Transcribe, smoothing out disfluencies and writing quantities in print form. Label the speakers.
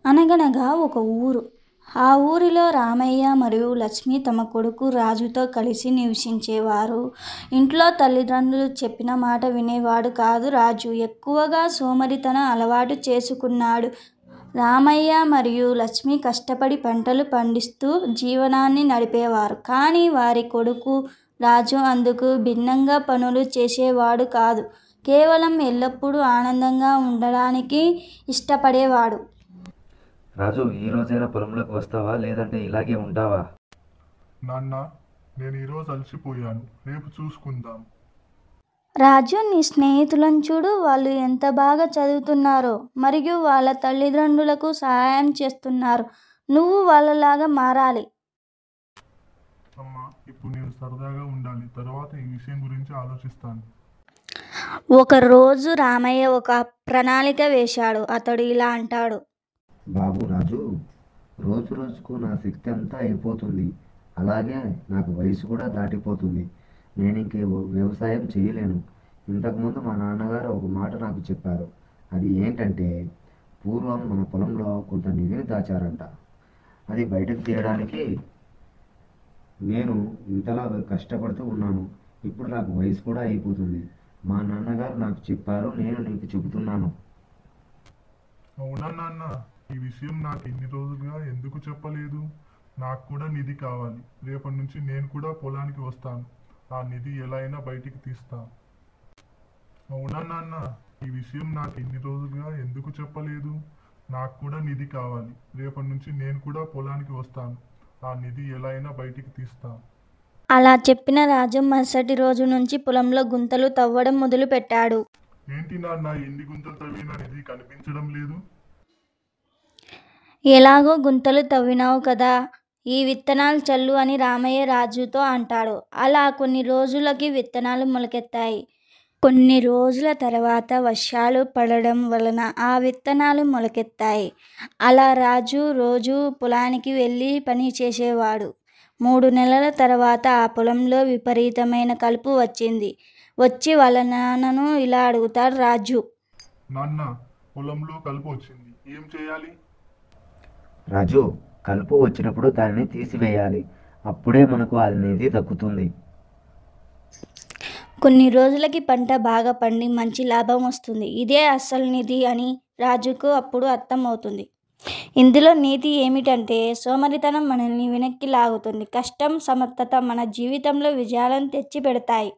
Speaker 1: అనగనగా ఒక ఊరు. ఆ ఊరిలో రామయ్య మరియు లక్ష్మి తమ కొడుకు రాజుతో కలిసి నివసించేవారు. ఇంట్లో తల్లిదండ్రులు చెప్పిన మాట వినేవాడు కాదు రాజు. ఎక్కువగా సోమరితనం అలవాటు చేసుకున్నాడు. రామయ్య మరియు లక్ష్మి కష్టపడి పంటలు పండిస్తూ జీవనాన్ని నడిపేవారు. కానీ వారి కొడుకు రాజు అందుకు భిన్నంగా పనులు చేసేవాడు కాదు. కేవలం ఎల్లప్పుడూ ఆనందంగా ఉండడానికి ఇష్టపడేవాడు.
Speaker 2: రాజు, ఈ రోజైనా పొలంలోకి వస్తావా లేదంటే ఇలాగే ఉంటావా?
Speaker 3: నాన్న, నేను ఈరోజు అలసిపోయాను, రేపు చూసుకుందాం.
Speaker 1: రాజు, నీ స్నేహితులను చూడు, వాళ్ళు ఎంత బాగా చదువుతున్నారో మరియు వాళ్ళ తల్లిదండ్రులకు సహాయం చేస్తున్నారు. నువ్వు వాళ్ళలాగా మారాలి.
Speaker 3: అమ్మా, ఇప్పుడు నేను సరదాగా ఉండాలి, తర్వాత ఈ విషయం గురించి ఆలోచిస్తాను.
Speaker 1: ఒకరోజు రామయ్య ఒక ప్రణాళిక వేశాడు. అతడు ఇలా అంటాడు.
Speaker 2: బాబు రాజు, రోజు రోజుకు నా శక్తి అంతా అయిపోతుంది. అలాగే నాకు వయసు కూడా దాటిపోతుంది. నేను ఇంకే వ్యవసాయం చేయలేను. ఇంతకుముందు మా నాన్నగారు ఒక మాట నాకు చెప్పారు. అది ఏంటంటే, పూర్వం మన పొలంలో కొంత నిధిని దాచారంట. అది బయటకు తీయడానికి నేను ఇంతలా కష్టపడుతూ ఉన్నాను. ఇప్పుడు నాకు వయసు కూడా అయిపోతుంది. మా నాన్నగారు నాకు చెప్పారు, నేను నీకు చెబుతున్నాను.
Speaker 3: అవునా నాన్న, ఈ విషయం నాకు ఇన్ని రోజులుగా ఎందుకు చెప్పలేదు? నాకు కూడా నిధి కావాలి. రేపటి నుంచి నేను కూడా పొలానికి వస్తాను. ఆ నిధి ఎలా అయినా బయటికి తీస్తా. అవునా నాన్న, ఈ విషయం నాకు ఇన్ని రోజులుగా ఎందుకు చెప్పలేదు? నాకు కూడా నిధి కావాలి. రేపటి నుంచి నేను కూడా పొలానికి వస్తాను. ఆ నిధి ఎలా అయినా బయటికి తీస్తా.
Speaker 1: అలా చెప్పిన రాజు మరుసటి రోజు నుంచి పొలంలో గుంతలు తవ్వడం మొదలుపెట్టాడు.
Speaker 3: ఏంటి నాన్న, ఎన్ని గుంతలు తవ్వినా నిధి కనిపించడం లేదు?
Speaker 1: ఎలాగో గుంతలు తవ్వినావు కదా, ఈ విత్తనాలు చల్లు అని రామయ్య రాజుతో అంటాడు. అలా కొన్ని రోజులకి విత్తనాలు మొలకెత్తాయి. కొన్ని రోజుల తర్వాత వర్షాలు పడడం వలన ఆ విత్తనాలు మొలకెత్తాయి. అలా రాజు రోజు పొలానికి వెళ్ళి పని చేసేవాడు. 3 నెలల తర్వాత ఆ పొలంలో విపరీతమైన కలుపు వచ్చింది. వచ్చి వాళ్ళ నాన్నను ఇలా అడుగుతాడు రాజు.
Speaker 3: నాన్న, పొలంలో కలుపు వచ్చింది, ఏం చేయాలి?
Speaker 2: రాజు, కలుపు వచ్చినప్పుడు దానిని తీసివేయాలి. అప్పుడే మనకు అనేది దక్కుతుంది.
Speaker 1: కొన్ని రోజులకి పంట బాగా పండి మంచి లాభం వస్తుంది. ఇదే అసలు నిధి అని రాజుకు అప్పుడు అర్థమవుతుంది. ఇందులో నీతి ఏమిటంటే, సోమరితనం మనల్ని వెనక్కి లాగుతుంది. కష్టం, సమర్థత మన జీవితంలో విజయాలను తెచ్చి పెడతాయి.